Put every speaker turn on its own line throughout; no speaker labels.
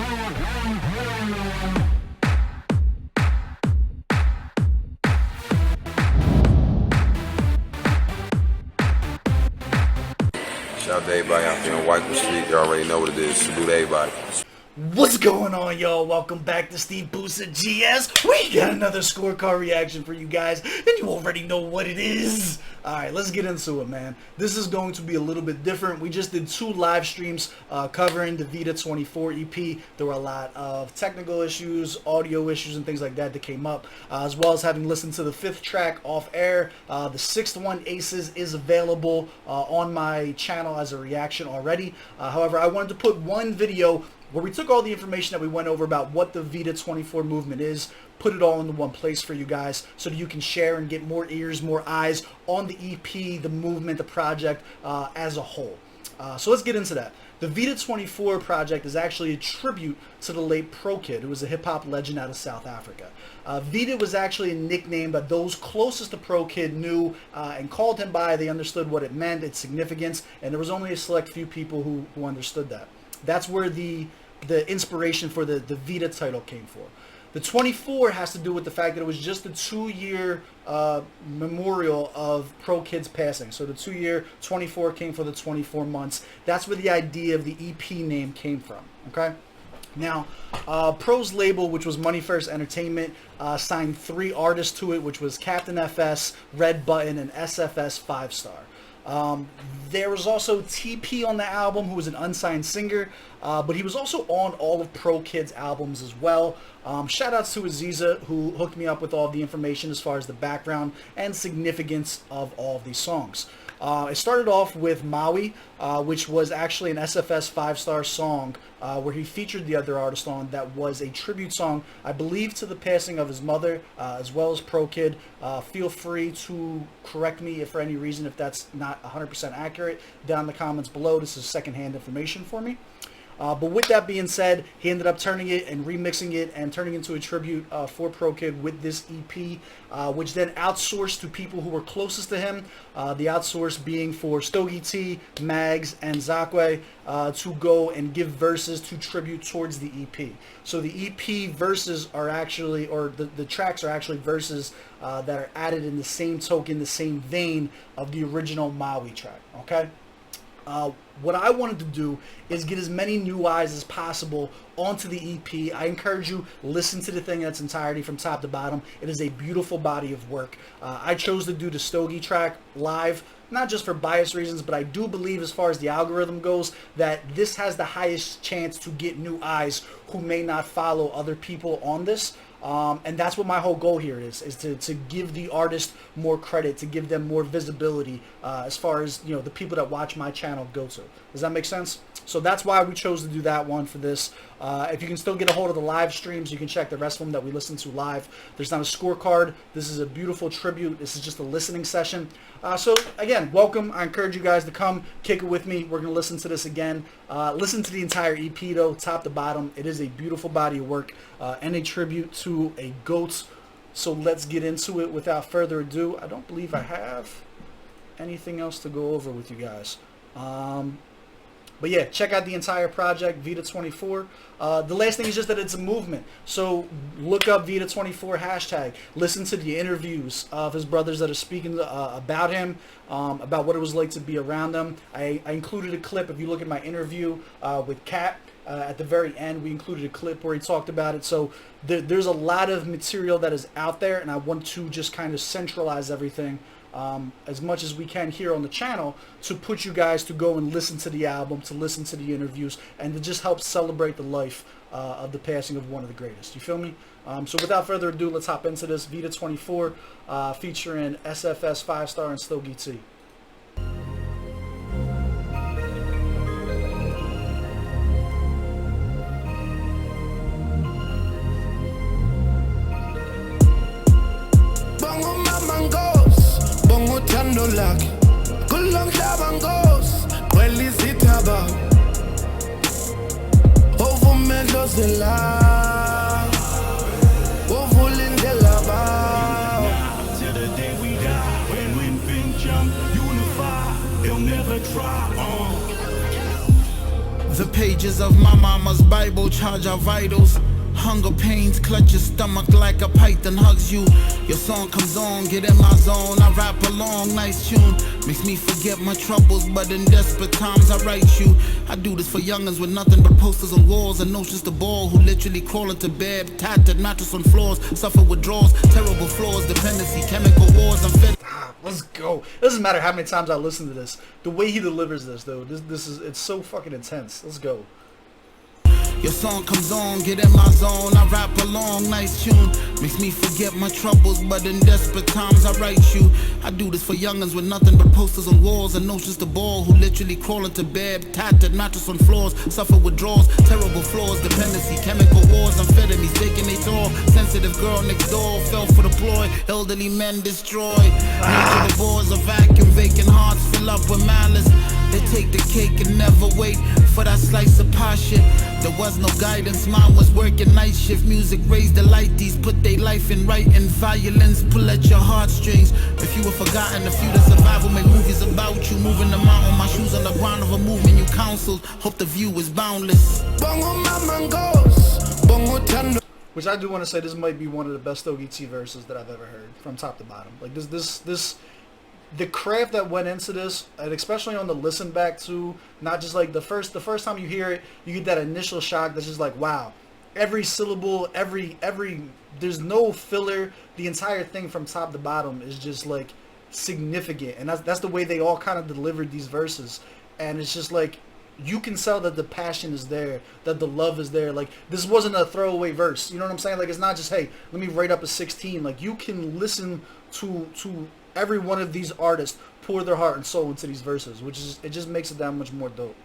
Shout out to everybody out there on White Street. You already know what it is. Salute to everybody.
What's going on, y'all? Welcome back to SteveBussaGS. We got another scorecard reaction for you guys, and you already know what it is. Alright, let's get into it, man. This is going to be a little bit different. We just did 2 live streams covering the Vita24 EP. There were a lot of technical issues, audio issues, and things like that that came up, as well as having listened to the 5th track off air. The 6th one, Aces, is available on my channel as a reaction already. However, I wanted to put one video where we took all the information that we went over about what the Vita24 movement is, put it all into one place for you guys so that you can share and get more ears, more eyes on the EP, the movement, the project as a whole. So let's get into that. The Vita24 project is actually a tribute to the late Pro Kid, who was a hip-hop legend out of South Africa. Vita was actually a nickname that those closest to Pro Kid knew and called him by. They understood what it meant, its significance, and there was only a select few people who understood that. That's where the inspiration for the Vita title came from. The 24 has to do with the fact that it was just a 2-year memorial of Pro Kid's passing. So the 2-year 24 came for the 24 months. That's where the idea of the EP name came from. Okay. Now, Pro's label, which was Money First Entertainment, signed 3 artists to it, which was Captain S.F.S, Red Button, and S.F.S 5-star. There was also TP on the album, who was an unsigned singer, but he was also on all of Pro Kid's albums as well. Shout outs to Aziza, who hooked me up with all the information as far as the background and significance of all of these songs. It started off with Maui, which was actually an S.F.S 5-star song where he featured the other artist on. That was a tribute song, I believe, to the passing of his mother, as well as Pro Kid. Feel free to correct me if for any reason if that's not 100% accurate down in the comments below. This is secondhand information for me. But with that being said, he ended up turning it and remixing it and turning it into a tribute for Pro Kid with this EP, which then outsourced to people who were closest to him, the outsource being for Stogie T, Mags, and Zakwe to go and give verses to tribute towards the EP. So the EP verses are actually, or the tracks are actually verses that are added in the same token, the same vein of the original Maui track, okay? What I wanted to do is get as many new eyes as possible onto the EP. I encourage you, listen to the thing in its entirety from top to bottom. It is a beautiful body of work. I chose to do the Stogie track live, not just for bias reasons, but I do believe as far as the algorithm goes that this has the highest chance to get new eyes who may not follow other people on this. And that's what my whole goal here is to give the artist more credit, to give them more visibility as far as, you know, the people that watch my channel go to. Does that make sense? So that's why we chose to do that one for this. If you can still get a hold of the live streams, you can check the rest of them that we listened to live. There's not a scorecard. This is a beautiful tribute. This is just a listening session. So again, welcome. I encourage you guys to come kick it with me. We're going to listen to this again. Listen to the entire EP though, top to bottom. It is a beautiful body of work and a tribute to a GOAT. So let's get into it without further ado. I don't believe I have anything else to go over with you guys. But yeah, check out the entire project, Vita24. The last thing is just that it's a movement. So look up Vita24 hashtag. Listen to the interviews of his brothers that are speaking about him, about what it was like to be around them. I included a clip. If you look at my interview with Kat, at the very end, we included a clip where he talked about it. So there's a lot of material that is out there, and I want to just kind of centralize everything as much as we can here on the channel to put you guys to go and listen to the album, to listen to the interviews, and to just help celebrate the life of the passing of one of the greatest. You feel me? So without further ado, let's hop into this. Vita24 featuring S.F.S 5-star and Stogie T.
Laki kulomhlaba ngos kwelizithaba ovumelo zela ovulindela ba till the day we die when we jump unify they'll never try.
The page pages of my mama's Bible charge our vitals. Hunger pains clutch your stomach like a python hugs you. Your song comes on, get in my zone, I rap along, nice tune. Makes me forget my troubles, but in desperate times I write you. I do this for youngins with nothing but posters on walls and notions to ball, who literally crawl into bed, tattered mattress on floors, suffer withdrawals, terrible flaws, dependency, chemical wars, I'm fed.
Let's go. It doesn't matter how many times I listen to this. The way he delivers this, though, it's so fucking intense. Let's go.
Your song comes on, get in my zone, I rap along, nice tune. Makes me forget my troubles, but in desperate times I write you. I do this for youngins with nothing but posters on walls and notions to ball, who literally crawl into bed, tattered mattress on floors, suffer withdrawals, terrible flaws, dependency, chemical wars, amphetamines, taking they toll. Sensitive girl next door, fell for the ploy, elderly men destroyed. Nature divorce, a vacuum, vacant hearts fill up with malice. They take the cake and never wait for that slice of pie shit. There was no guidance, mine was working night shift. Music raised the light, these put their life in writing. Violence pull at your heartstrings. If you were forgotten, the few that survive will make movies about you. Moving the mountain, my shoes on the ground of a movement you counseled. Hope the view is boundless.
Which I do want to say, this might be one of the best Stogie verses that I've ever heard, from top to bottom. Like this. The craft that went into this, and especially on the listen back too, not just like the first time you hear it, you get that initial shock that's just like, wow. Every syllable, every there's no filler. The entire thing from top to bottom is just like significant, and that's the way they all kind of delivered these verses. And it's just like, you can tell that the passion is there, that the love is there. Like, this wasn't a throwaway verse, you know what I'm saying? Like, it's not just, hey, let me write up a 16. Like, you can listen to every one of these artists pour their heart and soul into these verses, which is, it just makes it that much more dope.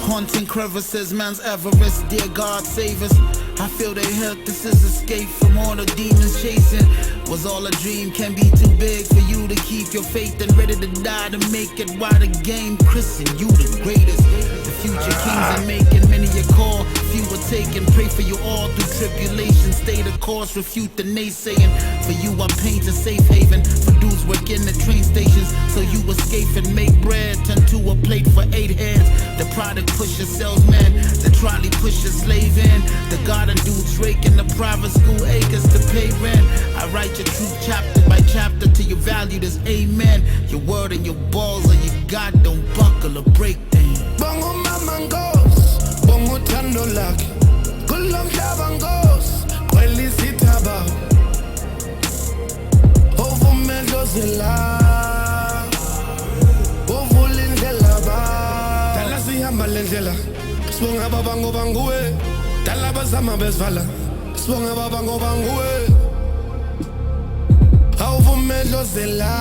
Haunting crevices, man's Everest, dear God save us. I feel they help, this is escape from all the demons chasing. Was all a dream, can be too big for you to keep your faith and ready to die to make it. Why the game christen you the greatest? The future kings are making, many a call, few are taken. Pray for you all through tribulation, stay the course, refute the naysaying. For you I paint a safe haven, for dudes work in the train stations, so you escape and make bread, turn to a plate for 8 heads. The product pusher salesman, the trolley pusher slave in, the garden dudes raking the private school acres to pay rent. I write your truth chapter by chapter till you valued as amen. Your word and your balls are your God, don't buckle or break things.
Bongo mamangos, bongo tandolak, kulong shabangos, kweli sitaba, ovo medozela, ovo lindelaba, talasi hamalendela, swunga babango bangue, talabasama besvala, swunga babango bangue, ovo medozela,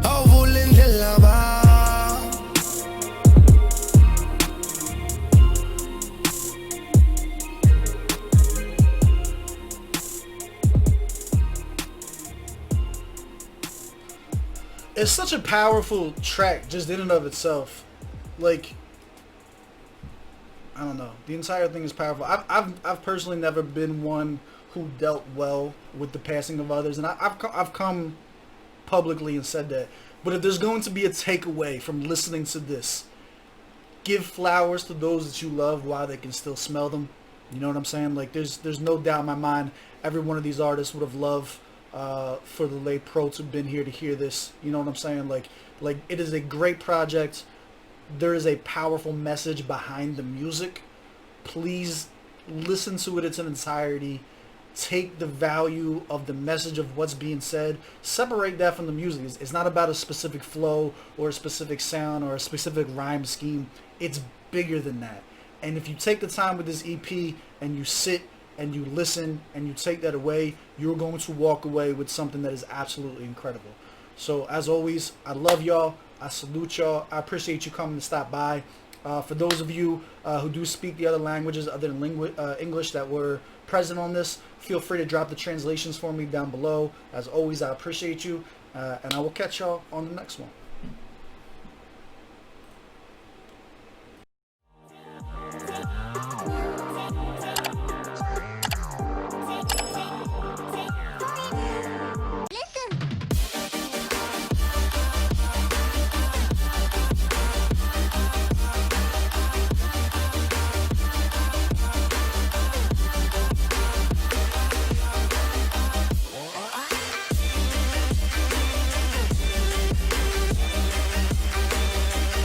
ovo lindelaba.
It's such a powerful track just in and of itself. Like, I don't know. The entire thing is powerful. I've personally never been one who dealt well with the passing of others, and I've come publicly and said that. But if there's going to be a takeaway from listening to this, give flowers to those that you love while they can still smell them. You know what I'm saying? Like, there's no doubt in my mind every one of these artists would have loved for the late pro to have been here to hear this. You know what I'm saying? Like it is a great project. There is a powerful message behind the music. Please listen to it in its entirety. Take the value of the message of what's being said. Separate that from the music. It's not about a specific flow or a specific sound or a specific rhyme scheme. It's bigger than that. And if you take the time with this EP and you sit and you listen and you take that away, you're going to walk away with something that is absolutely incredible. So as always, I love y'all. I salute y'all. I appreciate you coming to stop by. For those of you who do speak the other languages other than English that were present on this, feel free to drop the translations for me down below. As always, I appreciate you, and I will catch y'all on the next one.